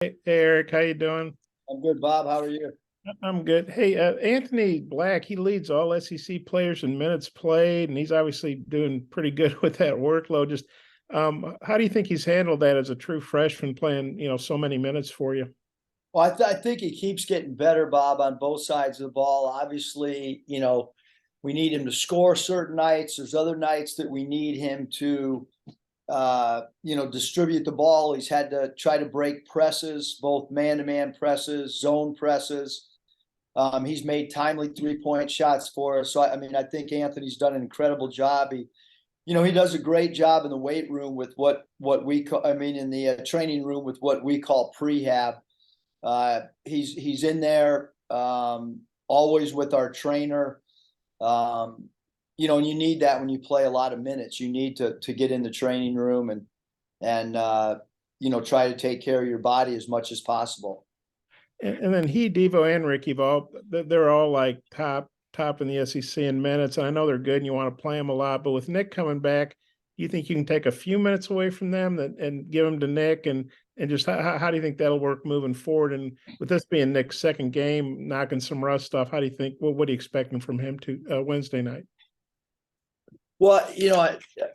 Hey, Eric, how you doing? I'm good, Bob. How are you? I'm good. Hey, Anthony Black, he leads all SEC players in minutes played, and he's obviously doing pretty good with that workload. Just how do you think he's handled that as a true freshman playing, so many minutes for you? Well, I think he keeps getting better, Bob, on both sides of the ball. Obviously, we need him to score certain nights. There's other nights that we need him to, distribute the ball. He's had to try to break presses, both man-to-man presses, zone presses. He's made timely three-point shots for us. So, I think Anthony's done an incredible job. He does a great job in the weight room with what we call, in the training room with what we call prehab. He's in there always with our trainer. And you need that when you play a lot of minutes. You need to get in the training room and try to take care of your body as much as possible. And then Devo, and Ricky, they're all like top in the SEC in minutes. And I know they're good, and you want to play them a lot. But with Nick coming back, do you think you can take a few minutes away from them and give them to Nick? And just how do you think that'll work moving forward? And with this being Nick's second game, knocking some rust off, how do you think? What are you expecting from him to Wednesday night? Well,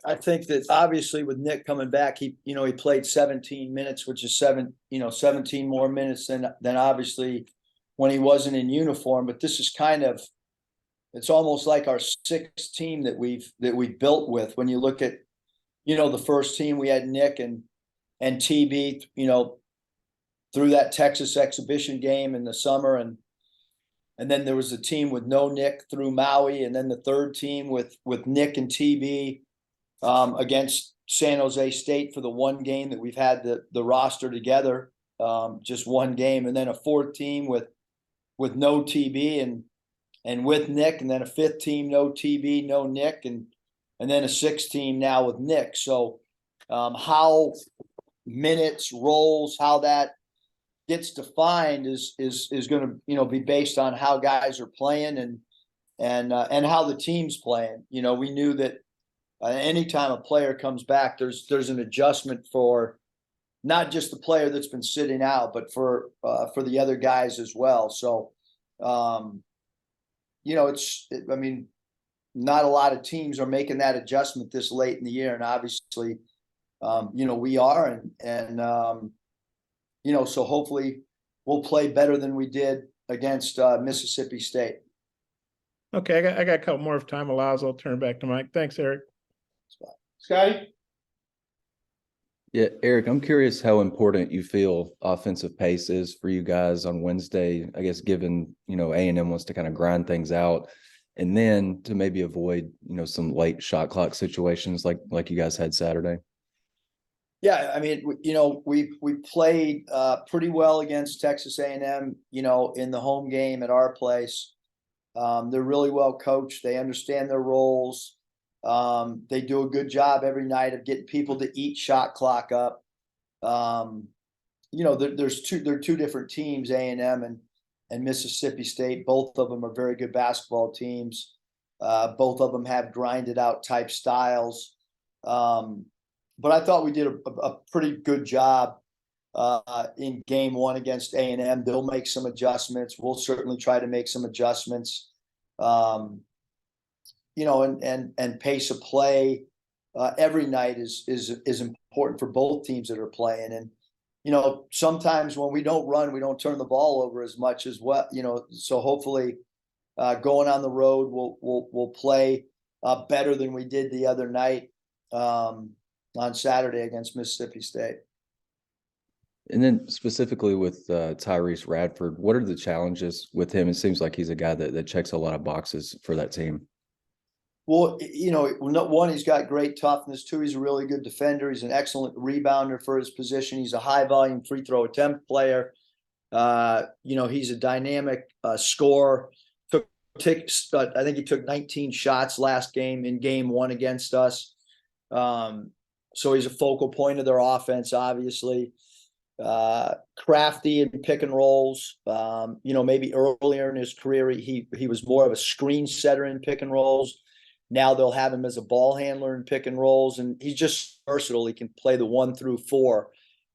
I think that obviously with Nick coming back, he played 17 minutes, which is 17 more minutes than obviously when he wasn't in uniform. But this is it's almost like our sixth team that we've built with. When you look at, the first team, we had Nick and TB, through that Texas exhibition game in the summer, and then there was a team with no Nick through Maui, and then the third team with Nick and TB against San Jose State for the one game that we've had the roster together, just one game, and then a fourth team with no TB and with Nick, and then a fifth team no TB, no Nick, and then a sixth team now with Nick. So how minutes, roles, how that gets defined is going to be based on how guys are playing and how the team's playing. We knew that anytime a player comes back, there's an adjustment for not just the player that's been sitting out, but for the other guys as well. So not a lot of teams are making that adjustment this late in the year, and obviously we are, and so hopefully we'll play better than we did against Mississippi State. Okay, I got a couple more if time allows. I'll turn back to Mike. Thanks, Eric. Scotty? Yeah, Eric, I'm curious how important you feel offensive pace is for you guys on Wednesday. I guess given, A&M wants to kind of grind things out, and then to maybe avoid, some late shot clock situations like you guys had Saturday. Yeah, we played pretty well against Texas A&M, in the home game at our place. They're really well coached. They understand their roles. They do a good job every night of getting people to eat shot clock up. They're two different teams, A&M and Mississippi State. Both of them are very good basketball teams. Both of them have grinded out type styles. But I thought we did a pretty good job in game one against A&M. They'll make some adjustments. We'll certainly try to make some adjustments. And pace of play every night is important for both teams that are playing. And sometimes when we don't run, we don't turn the ball over as much as well. So hopefully going on the road, we'll play better than we did the other night on Saturday against Mississippi State. And then specifically with Tyrese Radford, what are the challenges with him? It seems like he's a guy that checks a lot of boxes for that team. Well, one, he's got great toughness. Two, he's a really good defender. He's an excellent rebounder for his position. He's a high volume free throw attempt player. He's a dynamic scorer. I think he took 19 shots last game in game one against us. So he's a focal point of their offense, obviously. Crafty in pick and rolls. Maybe earlier in his career, he was more of a screen setter in pick and rolls. Now they'll have him as a ball handler in pick and rolls, and he's just versatile. He can play the 1 through 4.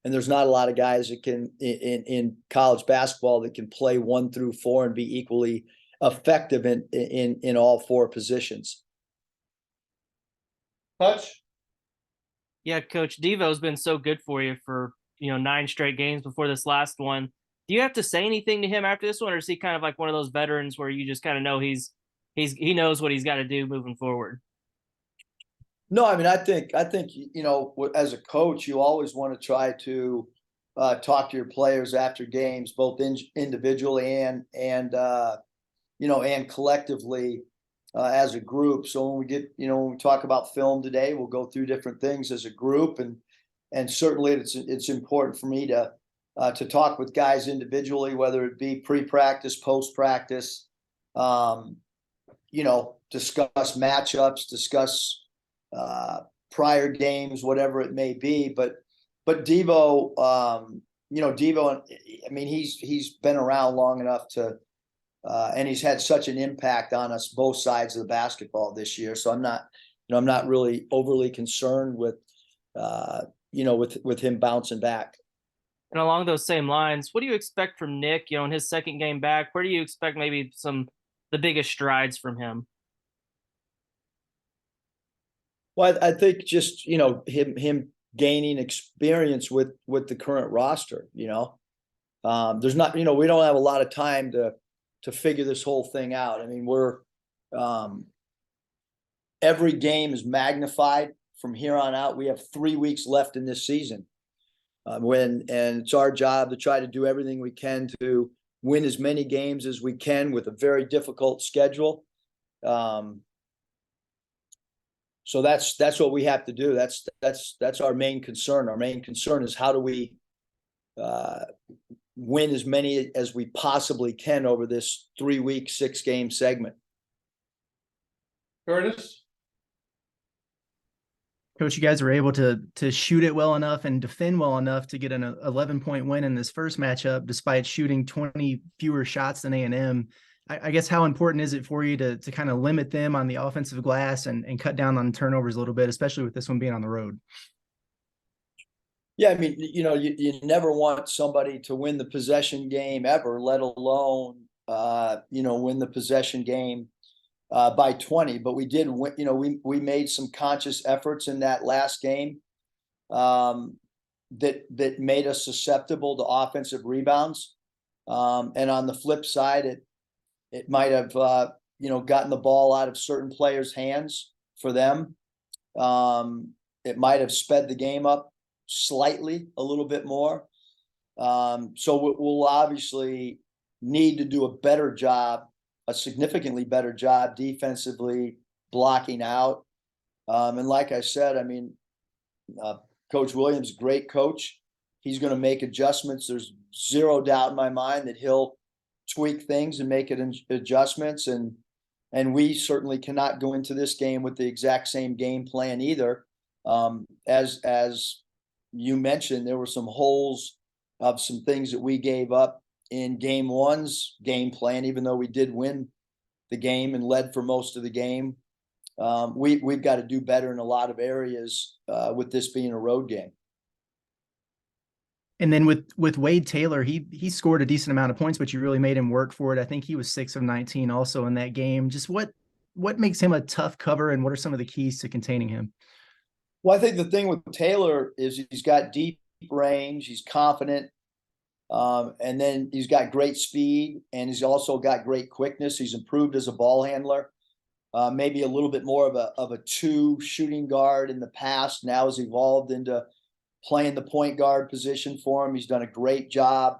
And there's not a lot of guys that can in college basketball that can play 1 through 4 and be equally effective in all 4 positions. Touch. Yeah, Coach, Devo's been so good for you for 9 straight games before this last one. Do you have to say anything to him after this one, or is he kind of like one of those veterans where you just kind of know he knows what he's got to do moving forward? No, I mean, I think as a coach, you always want to try to talk to your players after games, both individually and collectively as a group. So when we talk about film today, we'll go through different things as a group, and certainly it's important for me to talk with guys individually, whether it be pre-practice, post-practice, discuss matchups, discuss prior games, whatever it may be. But Devo, Devo, I mean, he's been around long enough to, and he's had such an impact on us both sides of the basketball this year. So I'm not really overly concerned with him bouncing back. And along those same lines, what do you expect from Nick, in his second game back? Where do you expect maybe the biggest strides from him? Well, I think just, him gaining experience with the current roster, there's not, we don't have a lot of time to figure this whole thing out. I mean, every game is magnified from here on out. We have 3 weeks left in this season. And it's our job to try to do everything we can to win as many games as we can with a very difficult schedule. So that's what we have to do. That's our main concern. Our main concern is how do we win as many as we possibly can over this 3-week, 6-game segment. Curtis. Coach, you guys were able to shoot it well enough and defend well enough to get an 11-point win in this first matchup, despite shooting 20 fewer shots than A&M. I guess how important is it for you to kind of limit them on the offensive glass and cut down on turnovers a little bit, especially with this one being on the road? Yeah, I mean, you never want somebody to win the possession game ever, let alone, win the possession game by 20. But we did win, we made some conscious efforts in that last game that made us susceptible to offensive rebounds. And on the flip side, it might have, gotten the ball out of certain players' hands for them. It might have sped the game up slightly, a little bit more. So we'll obviously need to do a better job, a significantly better job defensively blocking out. And like I said, I mean, Coach Williams, great coach. He's going to make adjustments. There's zero doubt in my mind that he'll tweak things and make it adjustments. And we certainly cannot go into this game with the exact same game plan either. As you mentioned, there were some holes of some things that we gave up in game 1's game plan, even though we did win the game and led for most of the game. We've got to do better in a lot of areas with this being a road game. And then with Wade Taylor, he scored a decent amount of points, but you really made him work for it. I think he was 6 of 19 also in that game. Just what makes him a tough cover, and what are some of the keys to containing him? Well, I think the thing with Taylor is he's got deep range, he's confident, and then he's got great speed, and he's also got great quickness. He's improved as a ball handler, maybe a little bit more of a 2 shooting guard in the past. Now has evolved into playing the point guard position for him. He's done a great job.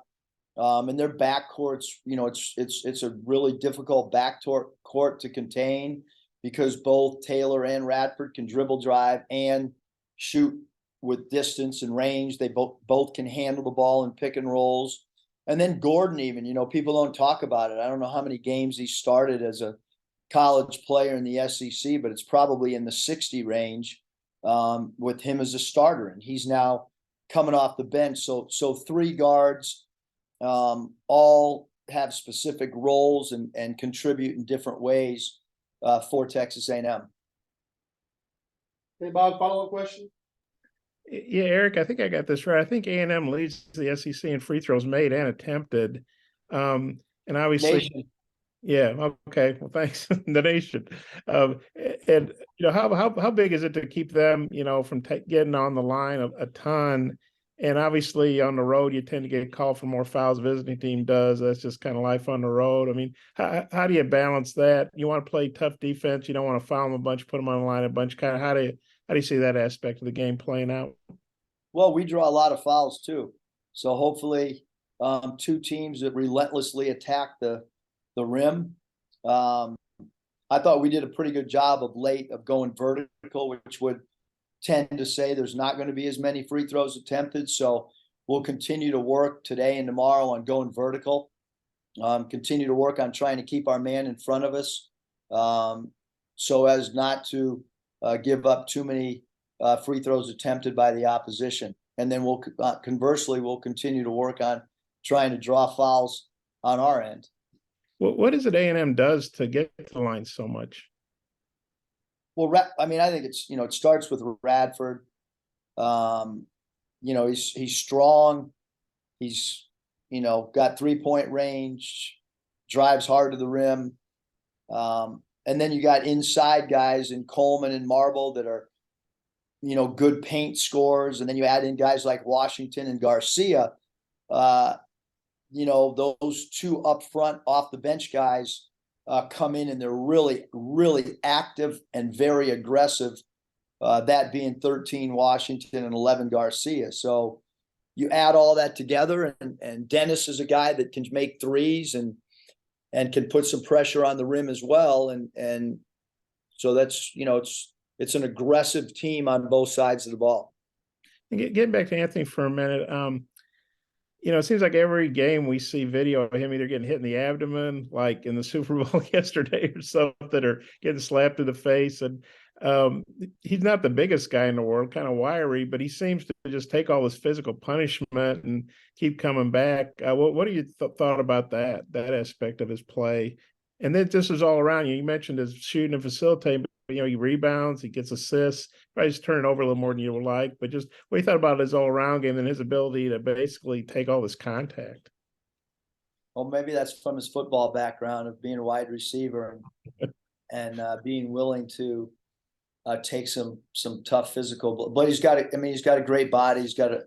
And their backcourts, it's a really difficult backcourt to contain because both Taylor and Radford can dribble, drive, and shoot with distance and range. They both can handle the ball in pick and rolls. And then Gordon, even, people don't talk about it. I don't know how many games he started as a college player in the SEC, but it's probably in the 60 range. With him as a starter, and he's now coming off the bench. So 3 guards, all have specific roles and contribute in different ways for Texas A&M. Hey, Bob, follow-up question? Yeah, Eric, I think I got this right. I think A&M leads the SEC in free throws made and attempted. And obviously, Nation. yeah, okay. Well, thanks, the nation. And how big is it to keep them, from getting on the line a ton? And obviously, on the road, you tend to get called for more fouls. Visiting team does. That's just kind of life on the road. I mean, how do you balance that? You want to play tough defense. You don't want to foul them a bunch, put them on the line a bunch. Kind of how do you see that aspect of the game playing out? Well, we draw a lot of fouls too. So hopefully, two teams that relentlessly attack the rim. I thought we did a pretty good job of late of going vertical, which would tend to say there's not going to be as many free throws attempted. So we'll continue to work today and tomorrow on going vertical. Continue to work on trying to keep our man in front of us, so as not to give up too many free throws attempted by the opposition. And then we'll conversely, we'll continue to work on trying to draw fouls on our end. What is it A&M does to get to the line so much? Well, I mean, I think it's, it starts with Radford. He's strong. He's, got 3-point range, drives hard to the rim. And then you got inside guys in Coleman and Marble that are, good paint scorers. And then you add in guys like Washington and Garcia. Those two up front off the bench guys come in and they're really, really active and very aggressive. That being 13 Washington and 11 Garcia. So you add all that together, and Dennis is a guy that can make threes and can put some pressure on the rim as well. And so that's, it's an aggressive team on both sides of the ball. Getting back to Anthony for a minute, it seems like every game we see video of him either getting hit in the abdomen, like in the Super Bowl yesterday or something, or getting slapped in the face. And he's not the biggest guy in the world, kind of wiry, but he seems to just take all this physical punishment and keep coming back. What do you thought about that aspect of his play? And then this is all around you. You mentioned his shooting and facilitating, but he rebounds, he gets assists, probably just turning over a little more than you would like. But just what you thought about his all-around game and his ability to basically take all this contact? Well, maybe that's from his football background of being a wide receiver and being willing to take some tough physical. But he's got a great body. He's got a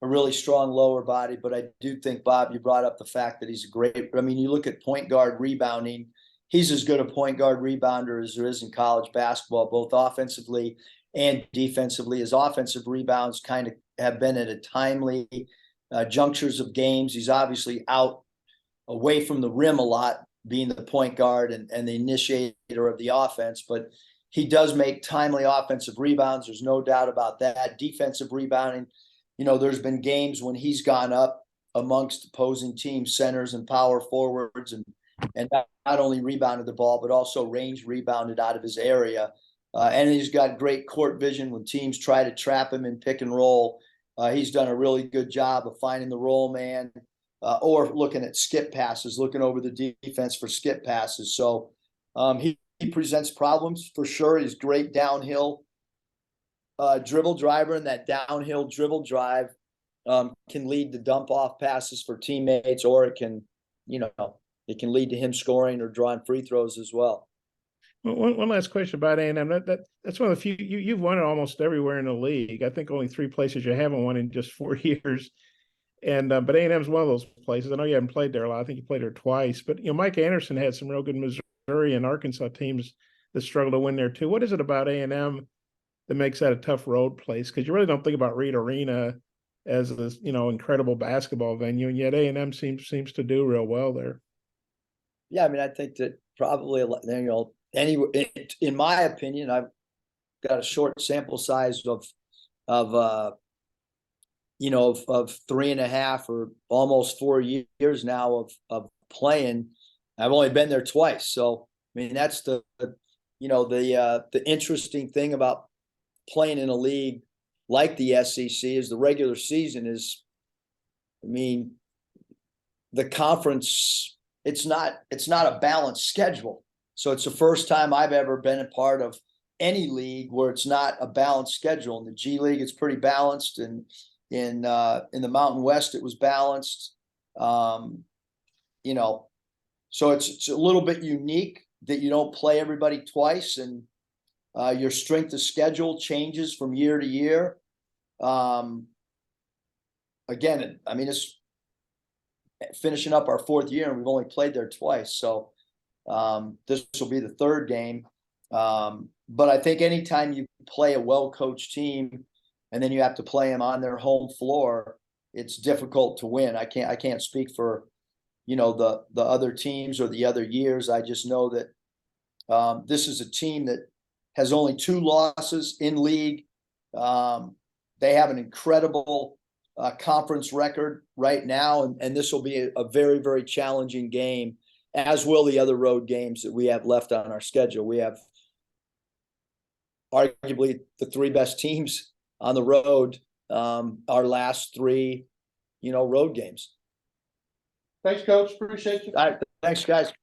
really strong lower body. But I do think, Bob, you brought up the fact that he's a great. I mean, you look at point guard rebounding. He's as good a point guard rebounder as there is in college basketball, both offensively and defensively. His offensive rebounds kind of have been at a timely junctures of games. He's obviously out away from the rim a lot, being the point guard and the initiator of the offense. But he does make timely offensive rebounds. There's no doubt about that. Defensive rebounding, there's been games when he's gone up amongst opposing team centers and power forwards and not only rebounded the ball, but also range rebounded out of his area. And he's got great court vision when teams try to trap him in pick and roll. He's done a really good job of finding the roll man or looking at skip passes, looking over the defense for skip passes. So he presents problems for sure. He's great downhill dribble driver, and that downhill dribble drive can lead to dump off passes for teammates, or it can lead to him scoring or drawing free throws as well. One last question about A&M. That's one of the few you've won it almost everywhere in the league. I think only 3 places you haven't won in just 4 years. And but A&M is one of those places. I know you haven't played there a lot. I think you played there twice. But Mike Anderson had some real good Missouri and Arkansas teams that struggle to win there too. What is it about A&M that makes that a tough road place? Because you really don't think about Reed Arena as this incredible basketball venue, and yet A&M seems to do real well there. Yeah, I mean, I think that probably in my opinion, I've got a short sample size of 3.5 or almost 4 years now of playing. I've only been there twice. So, I mean, that's the interesting thing about playing in a league like the SEC is the regular season is, the conference, it's not a balanced schedule. So it's the first time I've ever been a part of any league where it's not a balanced schedule. In the G League, it's pretty balanced, and in the Mountain West, it was balanced. You know, so it's a little bit unique that you don't play everybody twice, and your strength of schedule changes from year to year. Again, I mean, it's finishing up our 4th year, and we've only played there twice. So this will be the 3rd game. But I think anytime you play a well-coached team and then you have to play them on their home floor, it's difficult to win. I can't speak for, you know, the other teams or the other years. I just know that this is a team that has only 2 losses in league. They have an incredible conference record right now, and this will be a very, very challenging game, as will the other road games that we have left on our schedule. We have arguably the 3 best teams on the road, our last 3, you know, road games. Thanks, Coach. Appreciate you. All right, thanks, guys.